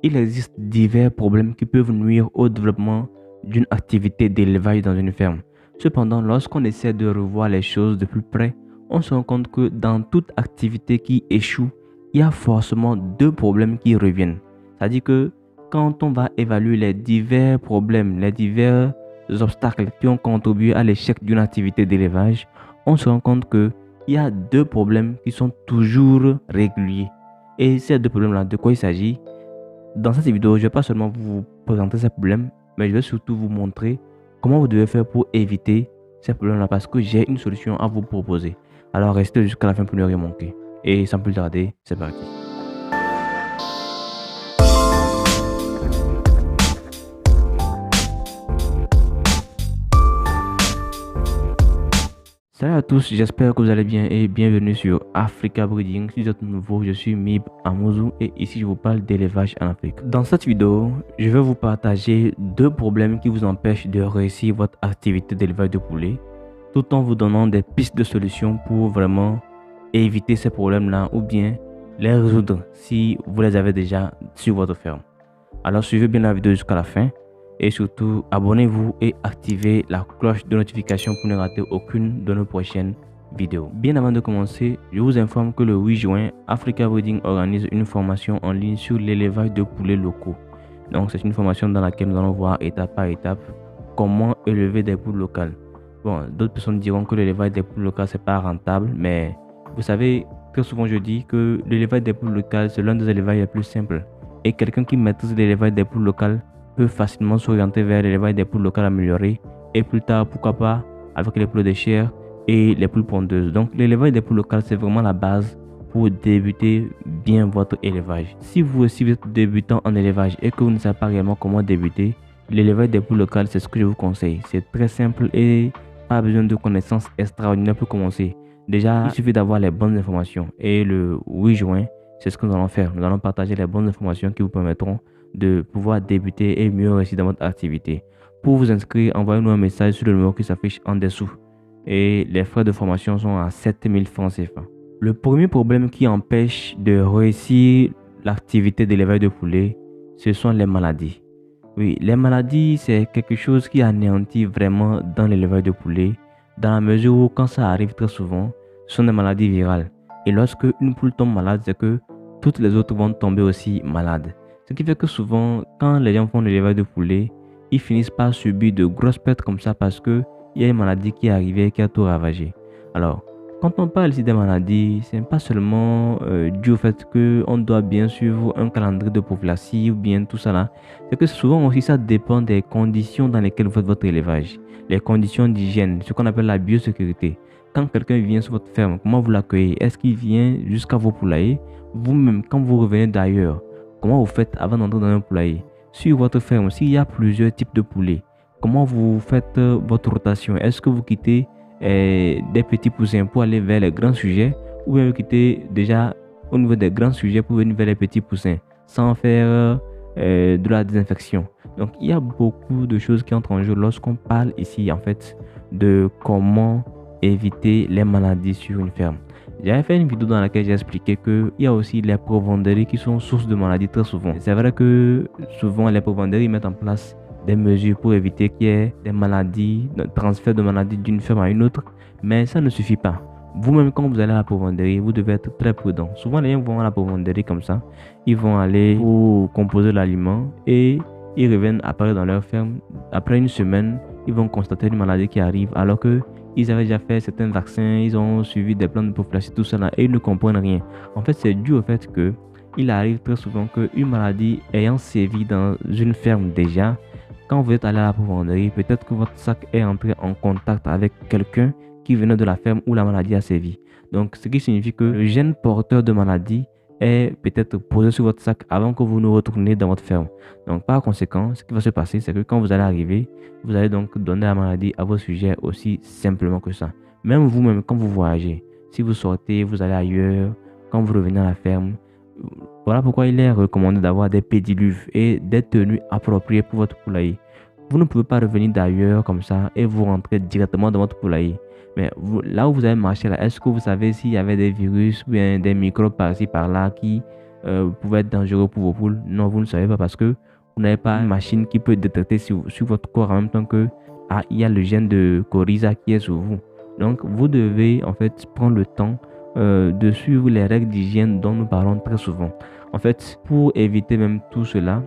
il existe divers problèmes qui peuvent nuire au développement d'une activité d'élevage dans une ferme. Cependant, lorsqu'on essaie de revoir les choses de plus près, on se rend compte que dans toute activité qui échoue, il y a forcément deux problèmes qui reviennent. C'est-à-dire que quand on va évaluer les divers problèmes, les divers obstacles qui ont contribué à l'échec d'une activité d'élevage, on se rend compte qu'il y a deux problèmes qui sont toujours réguliers. Et ces deux problèmes-là, de quoi il s'agit? Dans cette vidéo, je ne vais pas seulement vous présenter ces problèmes, mais je vais surtout vous montrer comment vous devez faire pour éviter ces problèmes-là parce que j'ai une solution à vous proposer. Alors restez jusqu'à la fin pour ne rien manquer. Et sans plus tarder, c'est parti. Salut à tous, j'espère que vous allez bien et bienvenue sur Africa Breeding. Si vous êtes nouveau, je suis Mib Amouzou et ici je vous parle d'élevage en Afrique. Dans cette vidéo, je vais vous partager deux problèmes qui vous empêchent de réussir votre activité d'élevage de poulets, tout en vous donnant des pistes de solutions pour vraiment éviter ces problèmes-là ou bien les résoudre si vous les avez déjà sur votre ferme. Alors suivez bien la vidéo jusqu'à la fin. Et surtout, abonnez-vous et activez la cloche de notification pour ne rater aucune de nos prochaines vidéos. Bien avant de commencer, je vous informe que le 8 juin, Africa Breeding organise une formation en ligne sur l'élevage de poulets locaux. Donc, c'est une formation dans laquelle nous allons voir étape par étape comment élever des poules locales. Bon, d'autres personnes diront que l'élevage des poules locales, c'est pas rentable, mais vous savez, très souvent je dis que l'élevage des poules locales, c'est l'un des élevages les plus simples. Et quelqu'un qui maîtrise l'élevage des poules locales peut facilement s'orienter vers l'élevage des poules locales améliorées et plus tard, pourquoi pas, avec les poules de chair et les poules pondeuses. Donc, l'élevage des poules locales, c'est vraiment la base pour débuter bien votre élevage. Si vous aussi êtes débutant en élevage et que vous ne savez pas réellement comment débuter, l'élevage des poules locales, c'est ce que je vous conseille. C'est très simple et pas besoin de connaissances extraordinaires pour commencer. Déjà, il suffit d'avoir les bonnes informations. Et le 8 juin, c'est ce que nous allons faire. Nous allons partager les bonnes informations qui vous permettront de pouvoir débuter et mieux réussir dans votre activité. Pour vous inscrire, envoyez-nous un message sur le numéro qui s'affiche en dessous. Et les frais de formation sont à 7000 francs CFA. Le premier problème qui empêche de réussir l'activité d'élevage de poulets, ce sont les maladies. Oui, les maladies, c'est quelque chose qui anéantit vraiment dans l'élevage de poulets, dans la mesure où quand ça arrive très souvent, ce sont des maladies virales. Et lorsque une poule tombe malade, c'est que toutes les autres vont tomber aussi malades. Ce qui fait que souvent, quand les gens font l'élevage de poulets, ils finissent par subir de grosses pertes comme ça parce qu'il y a une maladie qui est arrivée et qui a tout ravagé. Alors, quand on parle ici des maladies, ce n'est pas seulement dû au fait qu'on doit bien suivre un calendrier de prophylaxie ou bien tout ça là. C'est que souvent aussi ça dépend des conditions dans lesquelles vous faites votre élevage. Les conditions d'hygiène, ce qu'on appelle la biosécurité. Quand quelqu'un vient sur votre ferme, comment vous l'accueillez? Est-ce qu'il vient jusqu'à vos poulaillers? Vous-même, quand vous revenez d'ailleurs, comment vous faites avant d'entrer dans un poulailler? Sur votre ferme, s'il y a plusieurs types de poulets, comment vous faites votre rotation? Est-ce que vous quittez des petits poussins pour aller vers les grands sujets ou bien vous quittez déjà au niveau des grands sujets pour venir vers les petits poussins sans faire de la désinfection? Donc, il y a beaucoup de choses qui entrent en jeu lorsqu'on parle ici en fait de comment éviter les maladies sur une ferme. J'avais fait une vidéo dans laquelle j'ai expliqué qu'il y a aussi les provendeuries qui sont source de maladies très souvent. C'est vrai que souvent les provendeuries mettent en place des mesures pour éviter qu'il y ait des maladies, de transfert de maladies d'une ferme à une autre, mais ça ne suffit pas. Vous-même, quand vous allez à la provendeurie, vous devez être très prudent. Souvent, les gens vont à la provendeurie comme ça, ils vont aller pour composer l'aliment et ils reviennent après dans leur ferme. Après une semaine, ils vont constater une maladie qui arrive alors que ils avaient déjà fait certains vaccins, ils ont suivi des plans de prophylaxie, tout ça là, et ils ne comprennent rien. En fait, c'est dû au fait que il arrive très souvent qu'une maladie ayant sévi dans une ferme déjà, quand vous êtes allé à la provendeurie, peut-être que votre sac est entré en contact avec quelqu'un qui venait de la ferme où la maladie a sévi. Donc, ce qui signifie que le gène porteur de maladie est peut-être posé sur votre sac avant que vous ne retourniez dans votre ferme. Donc, par conséquent, ce qui va se passer, c'est que quand vous allez arriver, vous allez donc donner la maladie à vos sujets aussi simplement que ça. Même vous-même, quand vous voyagez, si vous sortez, vous allez ailleurs, quand vous revenez à la ferme, voilà pourquoi il est recommandé d'avoir des pédiluves et des tenues appropriées pour votre poulailler. Vous ne pouvez pas revenir d'ailleurs comme ça et vous rentrez directement dans votre poulailler. Mais là où vous avez marché là, est-ce que vous savez s'il y avait des virus ou bien des microbes par-ci par-là qui pouvait être dangereux pour vos poules. Non, vous ne savez pas parce que vous n'avez pas une machine qui peut détecter sur votre corps en même temps que il y a le gène de coryza qui est sur vous. Donc, vous devez en fait prendre le temps de suivre les règles d'hygiène dont nous parlons très souvent. En fait, pour éviter même tout cela,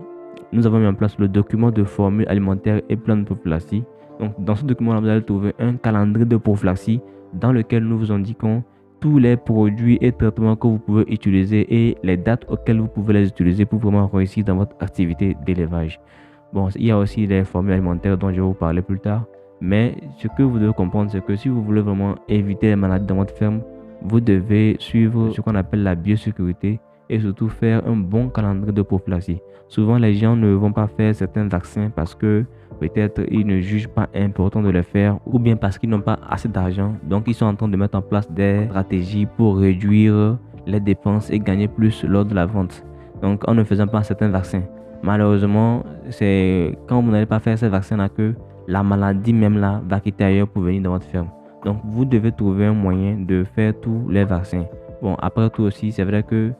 nous avons mis en place le document de formule alimentaire et plan de prophylaxie. Donc, dans ce document-là, vous allez trouver un calendrier de prophylaxie dans lequel nous vous indiquons tous les produits et traitements que vous pouvez utiliser et les dates auxquelles vous pouvez les utiliser pour vraiment réussir dans votre activité d'élevage. Bon, il y a aussi les formules alimentaires dont je vais vous parler plus tard. Mais ce que vous devez comprendre, c'est que si vous voulez vraiment éviter les maladies dans votre ferme, vous devez suivre ce qu'on appelle la biosécurité et surtout faire un bon calendrier de prophylaxie. Souvent, les gens ne vont pas faire certains vaccins parce que peut-être ils ne jugent pas important de le faire ou bien parce qu'ils n'ont pas assez d'argent. Donc, ils sont en train de mettre en place des stratégies pour réduire les dépenses et gagner plus lors de la vente. Donc, en ne faisant pas certains vaccins. Malheureusement, c'est quand vous n'allez pas faire ces vaccins-là que la maladie même là va quitter ailleurs pour venir dans votre ferme. Donc, vous devez trouver un moyen de faire tous les vaccins. Bon, après tout aussi, c'est vrai que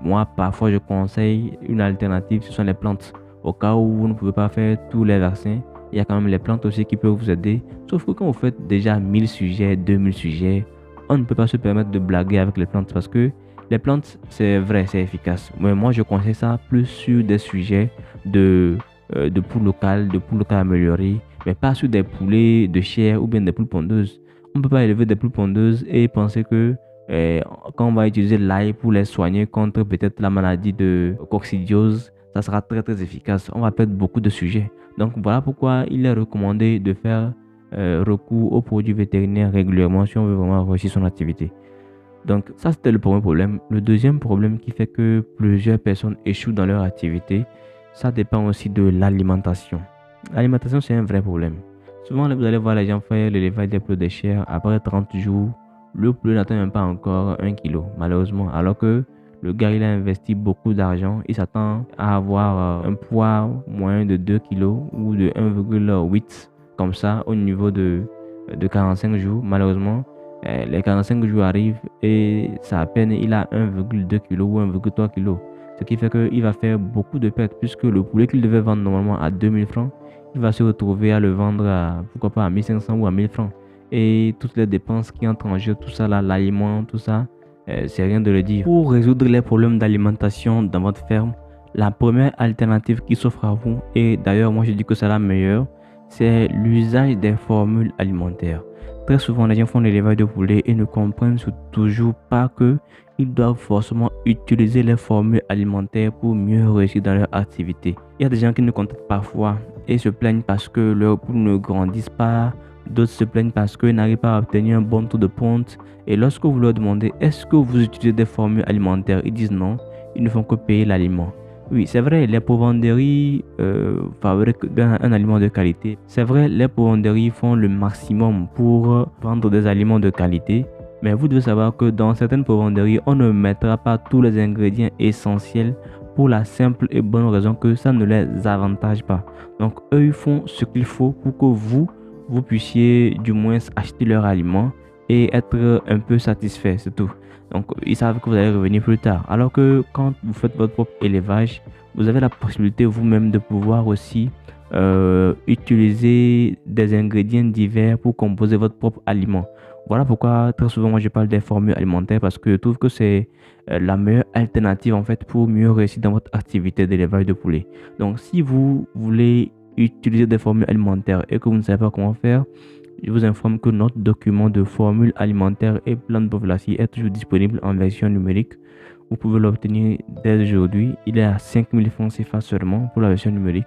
moi, parfois, je conseille une alternative, ce sont les plantes. Au cas où vous ne pouvez pas faire tous les vaccins, il y a quand même les plantes aussi qui peuvent vous aider. Sauf que quand vous faites déjà 1000 sujets, 2000 sujets, on ne peut pas se permettre de blaguer avec les plantes parce que les plantes, c'est vrai, c'est efficace. Mais moi, je conseille ça plus sur des sujets de poules locales, de poules locales améliorées, mais pas sur des poulets de chair ou bien des poules pondeuses. On ne peut pas élever des poules pondeuses et penser que quand on va utiliser l'ail pour les soigner contre peut-être la maladie de coccidiose, ça sera très très efficace. On va perdre beaucoup de sujets. Donc voilà pourquoi il est recommandé de faire recours aux produits vétérinaires régulièrement si on veut vraiment réussir son activité. Donc ça c'était le premier problème. Le deuxième problème qui fait que plusieurs personnes échouent dans leur activité, ça dépend aussi de l'alimentation. L'alimentation c'est un vrai problème. Souvent vous allez voir les gens faire l'élevage des poules de chair après 30 jours. Le poulet n'atteint même pas encore 1 kilo, malheureusement. Alors que le gars, il a investi beaucoup d'argent. Il s'attend à avoir un poids moyen de 2 kilos ou de 1,8 comme ça au niveau de 45 jours. Malheureusement, les 45 jours arrivent et ça à peine il a 1,2 kg ou 1,3 kg. Ce qui fait qu'il va faire beaucoup de pertes puisque le poulet qu'il devait vendre normalement à 2000 francs, il va se retrouver à le vendre à, pourquoi pas, à 1500 ou à 1000 francs. Et toutes les dépenses qui entrent en jeu, tout ça, là, l'aliment, tout ça, c'est rien de le dire. Pour résoudre les problèmes d'alimentation dans votre ferme, la première alternative qui s'offre à vous, et d'ailleurs moi je dis que c'est la meilleure, c'est l'usage des formules alimentaires. Très souvent, les gens font l'élevage de poulet et ne comprennent toujours pas que ils doivent forcément utiliser les formules alimentaires pour mieux réussir dans leur activité. Il y a des gens qui nous contactent parfois et se plaignent parce que leurs poules ne grandissent pas. D'autres se plaignent parce qu'ils n'arrivent pas à obtenir un bon taux de ponte. Et lorsque vous leur demandez est-ce que vous utilisez des formules alimentaires, ils disent non, ils ne font que payer l'aliment. Oui, c'est vrai, les provendeuries fabriquent un aliment de qualité. C'est vrai, les provendeuries font le maximum pour vendre des aliments de qualité. Mais vous devez savoir que dans certaines provendeuries, on ne mettra pas tous les ingrédients essentiels pour la simple et bonne raison que ça ne les avantage pas. Donc, eux, ils font ce qu'il faut pour que vous puissiez du moins acheter leur aliment et être un peu satisfait, c'est tout. Donc, ils savent que vous allez revenir plus tard. Alors que quand vous faites votre propre élevage, vous avez la possibilité vous-même de pouvoir aussi utiliser des ingrédients divers pour composer votre propre aliment. Voilà pourquoi très souvent moi je parle des formules alimentaires parce que je trouve que c'est la meilleure alternative en fait pour mieux réussir dans votre activité d'élevage de poulet. Donc, si vous voulez utiliser des formules alimentaires et que vous ne savez pas comment faire, je vous informe que notre document de formules alimentaires et plan de prophylaxie est toujours disponible en version numérique. Vous pouvez l'obtenir dès aujourd'hui. Il est à 5000 francs CFA seulement pour la version numérique.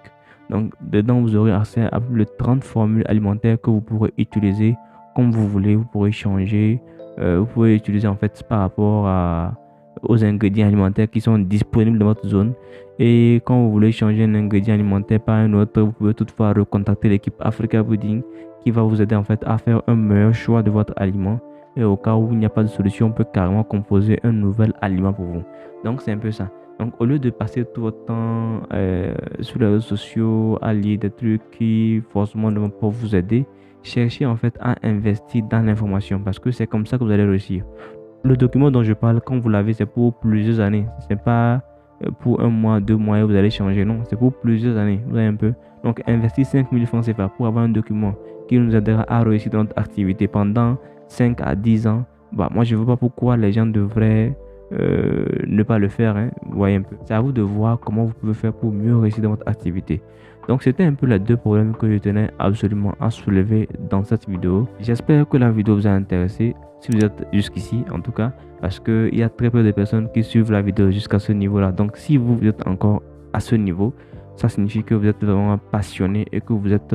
Donc, dedans, vous aurez accès à plus de 30 formules alimentaires que vous pourrez utiliser comme vous voulez. Vous pourrez changer. Vous pouvez utiliser en fait par rapport aux ingrédients alimentaires qui sont disponibles dans votre zone. Et quand vous voulez changer un ingrédient alimentaire par un autre, vous pouvez toutefois recontacter l'équipe Africa Breeding qui va vous aider en fait à faire un meilleur choix de votre aliment. Et au cas où il n'y a pas de solution, on peut carrément composer un nouvel aliment pour vous. Donc c'est un peu ça. Donc au lieu de passer tout votre temps sur les réseaux sociaux à lire des trucs qui forcément ne vont pas vous aider, cherchez en fait à investir dans l'information parce que c'est comme ça que vous allez réussir. Le document dont je parle, quand vous l'avez, c'est pour plusieurs années. C'est pas pour un mois, 2 mois et vous allez changer. Non, c'est pour plusieurs années. Vous voyez un peu. Donc, investir 5000 francs CFA pour avoir un document qui nous aidera à réussir dans notre activité pendant 5 à 10 ans. Bah, moi, je ne vois pas pourquoi les gens devraient ne pas le faire. Hein. Vous voyez un peu. C'est à vous de voir comment vous pouvez faire pour mieux réussir dans votre activité. Donc, c'était un peu les deux problèmes que je tenais absolument à soulever dans cette vidéo. J'espère que la vidéo vous a intéressé. Si vous êtes jusqu'ici, en tout cas, parce qu'il y a très peu de personnes qui suivent la vidéo jusqu'à ce niveau-là. Donc, si vous êtes encore à ce niveau, ça signifie que vous êtes vraiment passionné et que vous êtes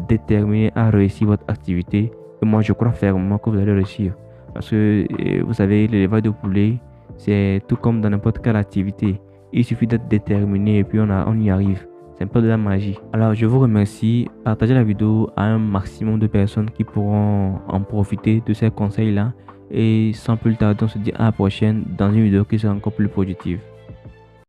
déterminé à réussir votre activité. Et moi, je crois fermement que vous allez réussir. Parce que, vous savez, l'élevage de poulet, c'est tout comme dans n'importe quelle activité. Il suffit d'être déterminé et puis on y arrive. C'est un peu de la magie. Alors, je vous remercie. Partagez la vidéo à un maximum de personnes qui pourront en profiter de ces conseils-là. Et sans plus tarder, on se dit à la prochaine dans une vidéo qui sera encore plus positive.